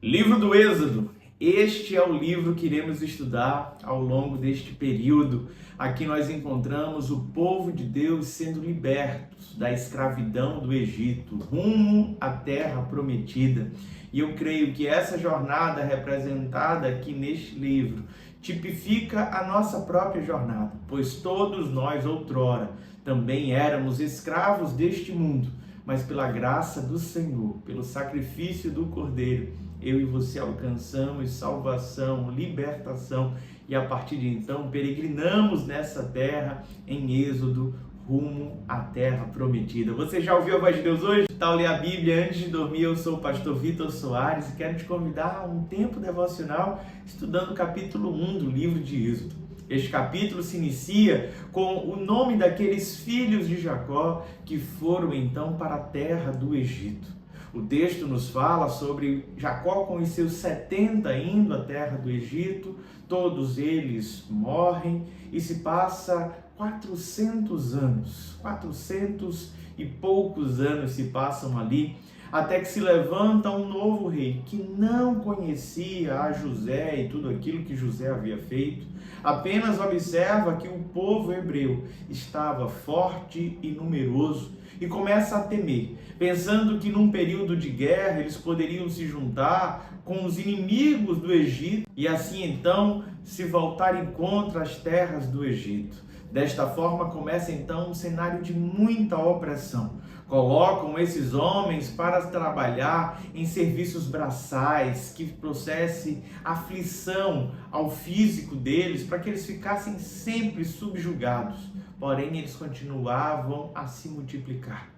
Livro do Êxodo. Este é o livro que iremos estudar ao longo deste período. Aqui nós encontramos o povo de Deus sendo libertos da escravidão do Egito, rumo à terra prometida. E eu creio que essa jornada representada aqui neste livro tipifica a nossa própria jornada, pois todos nós outrora também éramos escravos deste mundo, mas pela graça do Senhor, pelo sacrifício do Cordeiro, eu e você alcançamos salvação, libertação e a partir de então peregrinamos nessa terra em Êxodo rumo à terra prometida. Você já ouviu a voz de Deus hoje? Tal ler a Bíblia antes de dormir. Eu sou o pastor Vitor Soares e quero te convidar a um tempo devocional estudando o capítulo 1 do livro de Êxodo. Este capítulo se inicia com o nome daqueles filhos de Jacó que foram então para a terra do Egito. O texto nos fala sobre Jacó com os seus 70 indo à terra do Egito, todos eles morrem e se passa 400 anos, 400 e poucos anos se passam ali, até que se levanta um novo rei que não conhecia a José e tudo aquilo que José havia feito, apenas observa que o povo hebreu estava forte e numeroso e começa a temer, pensando que num período de guerra eles poderiam se juntar com os inimigos do Egito e assim então se voltarem contra as terras do Egito. Desta forma começa então um cenário de muita opressão. Colocam esses homens para trabalhar em serviços braçais, que trouxesse aflição ao físico deles, para que eles ficassem sempre subjugados. Porém, eles continuavam a se multiplicar.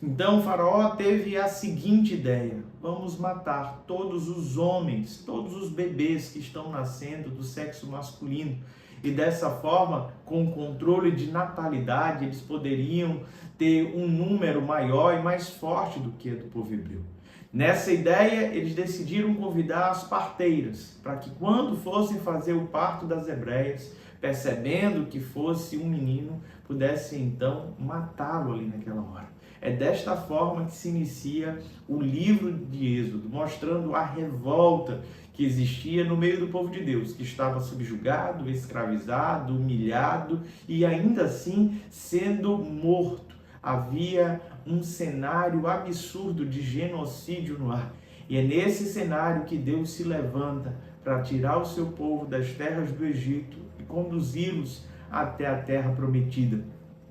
Então, o faraó teve a seguinte ideia: vamos matar todos os homens, todos os bebês que estão nascendo do sexo masculino. E dessa forma, com o controle de natalidade, eles poderiam ter um número maior e mais forte do que o do povo hebreu. Nessa ideia, eles decidiram convidar as parteiras, para que quando fossem fazer o parto das hebreias, percebendo que fosse um menino, pudessem então matá-lo ali naquela hora. É desta forma que se inicia o livro de Êxodo, mostrando a revolta que existia no meio do povo de Deus, que estava subjugado, escravizado, humilhado e ainda assim sendo morto. Havia um cenário absurdo de genocídio no ar. E é nesse cenário que Deus se levanta para tirar o seu povo das terras do Egito e conduzi-los até a terra prometida.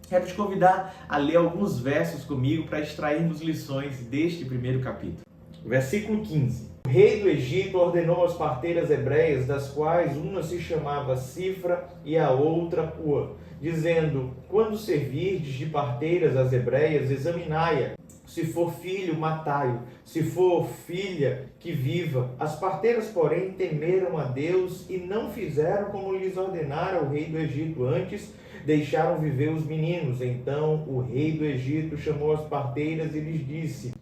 Quero te convidar a ler alguns versos comigo para extrairmos lições deste primeiro capítulo. Versículo 15. O rei do Egito ordenou às parteiras hebreias, das quais uma se chamava Cifra e a outra Pua, dizendo: quando servirdes de parteiras as hebreias, examinai-a. Se for filho, matai-o. Se for filha, que viva. As parteiras, porém, temeram a Deus e não fizeram como lhes ordenara o rei do Egito. Antes, deixaram viver os meninos. Então o rei do Egito chamou as parteiras e lhes disse: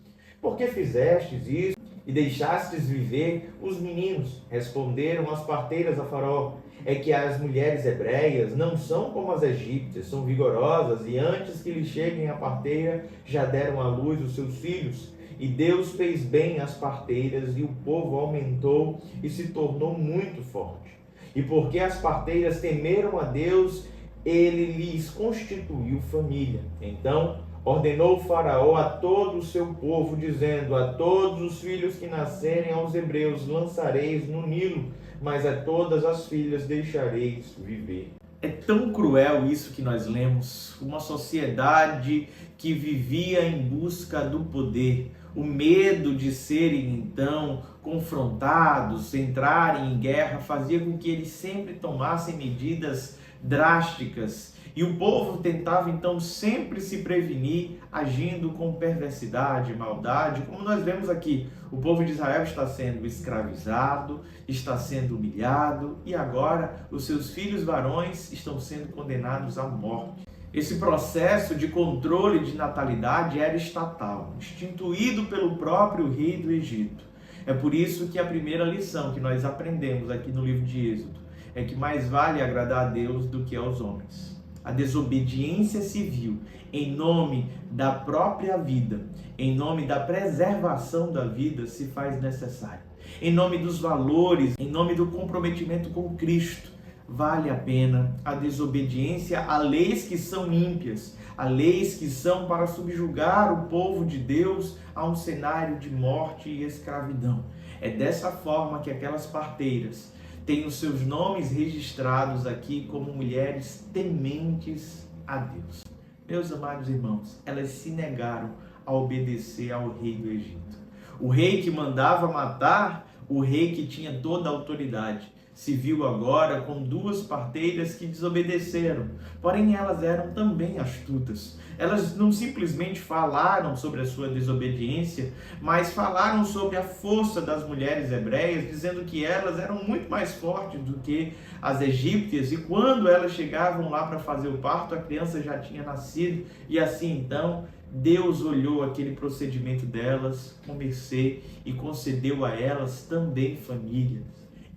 por que fizestes isso e deixastes viver os meninos? Responderam as parteiras a Faraó: é que as mulheres hebreias não são como as egípcias, são vigorosas, e antes que lhes cheguem a parteira, já deram à luz os seus filhos. E Deus fez bem às parteiras, e o povo aumentou e se tornou muito forte. E porque as parteiras temeram a Deus, ele lhes constituiu família. Então ordenou o Faraó a todo o seu povo, dizendo: a todos os filhos que nascerem aos hebreus lançareis no Nilo, mas a todas as filhas deixareis viver. É tão cruel isso que nós lemos, uma sociedade que vivia em busca do poder, o medo de serem então confrontados, entrarem em guerra, fazia com que eles sempre tomassem medidas drásticas. E o povo tentava então sempre se prevenir, agindo com perversidade, maldade, como nós vemos aqui. O povo de Israel está sendo escravizado, está sendo humilhado e agora os seus filhos varões estão sendo condenados à morte. Esse processo de controle de natalidade era estatal, instituído pelo próprio rei do Egito. É por isso que a primeira lição que nós aprendemos aqui no livro de Êxodo é que mais vale agradar a Deus do que aos homens. a desobediência civil, em nome da própria vida, em nome da preservação da vida, se faz necessário. Em nome dos valores, em nome do comprometimento com Cristo, vale a pena a desobediência a leis que são ímpias, a leis que são para subjugar o povo de Deus a um cenário de morte e escravidão. É dessa forma que aquelas parteiras têm os seus nomes registrados aqui como mulheres tementes a Deus. Meus amados irmãos, elas se negaram a obedecer ao rei do Egito. O rei que mandava matar, o rei que tinha toda a autoridade, se viu agora com duas parteiras que desobedeceram. Porém, elas eram também astutas. Elas não simplesmente falaram sobre a sua desobediência, mas falaram sobre a força das mulheres hebreias, dizendo que elas eram muito mais fortes do que as egípcias, e quando elas chegavam lá para fazer o parto, a criança já tinha nascido, e assim então Deus olhou aquele procedimento delas com mercê e concedeu a elas também famílias.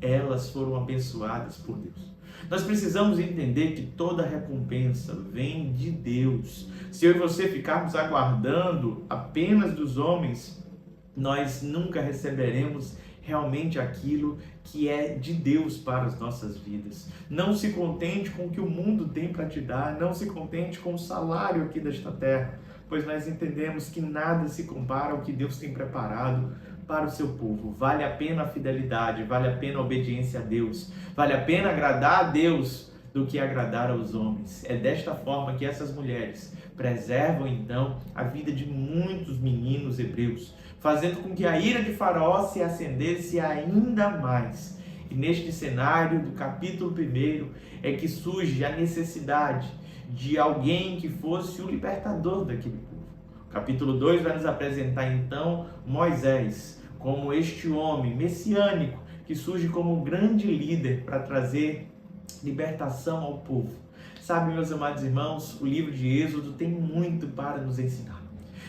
Elas foram abençoadas por Deus. Nós precisamos entender que toda recompensa vem de Deus. Se eu e você ficarmos aguardando apenas dos homens, nós nunca receberemos realmente aquilo que é de Deus para as nossas vidas. Não se contente com o que o mundo tem para te dar, não se contente com o salário aqui desta terra, pois nós entendemos que nada se compara ao que Deus tem preparado para o seu povo. Vale a pena a fidelidade, vale a pena a obediência a Deus, vale a pena agradar a Deus do que agradar aos homens. É desta forma que essas mulheres preservam então a vida de muitos meninos hebreus, fazendo com que a ira de Faraó se acendesse ainda mais. E neste cenário do capítulo 1 é que surge a necessidade de alguém que fosse o libertador daquele povo. O capítulo 2 vai nos apresentar então Moisés como este homem messiânico que surge como um grande líder para trazer libertação ao povo. Sabe, meus amados irmãos, o livro de Êxodo tem muito para nos ensinar.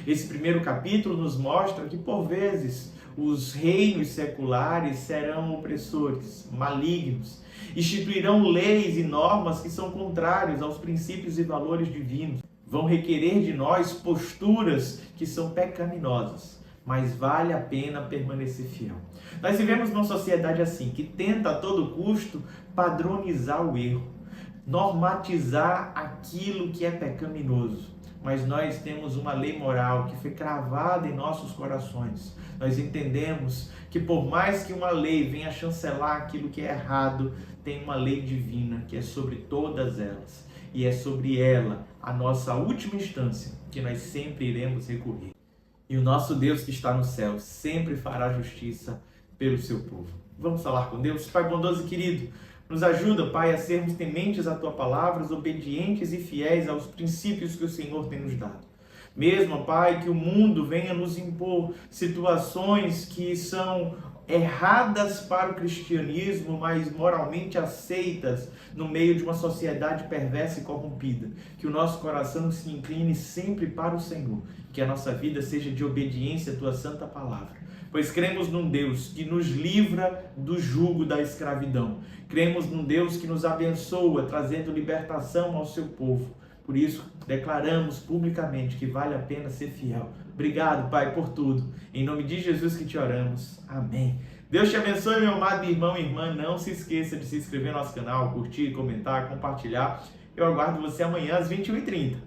Esse primeiro capítulo nos mostra que, por vezes, os reinos seculares serão opressores, malignos, instituirão leis e normas que são contrários aos princípios e valores divinos, vão requerer de nós posturas que são pecaminosas, mas vale a pena permanecer fiel. Nós vivemos numa sociedade assim, que tenta a todo custo padronizar o erro, normatizar aquilo que é pecaminoso. Mas nós temos uma lei moral que foi cravada em nossos corações. Nós entendemos que por mais que uma lei venha chancelar aquilo que é errado, tem uma lei divina que é sobre todas elas. E é sobre ela, a nossa última instância, que nós sempre iremos recorrer. E o nosso Deus que está no céu sempre fará justiça pelo seu povo. Vamos falar com Deus? Pai bondoso e querido, nos ajuda, Pai, a sermos tementes à Tua palavra, obedientes e fiéis aos princípios que o Senhor tem nos dado. Mesmo, Pai, que o mundo venha nos impor situações que são erradas para o cristianismo, mas moralmente aceitas no meio de uma sociedade perversa e corrompida. Que o nosso coração se incline sempre para o Senhor, que a nossa vida seja de obediência à Tua santa palavra. Pois cremos num Deus que nos livra do jugo da escravidão. Cremos num Deus que nos abençoa, trazendo libertação ao seu povo. Por isso, declaramos publicamente que vale a pena ser fiel. Obrigado, Pai, por tudo. Em nome de Jesus que te oramos. Amém. Deus te abençoe, meu amado irmão e irmã. Não se esqueça de se inscrever no nosso canal, curtir, comentar, compartilhar. Eu aguardo você amanhã às 21h30.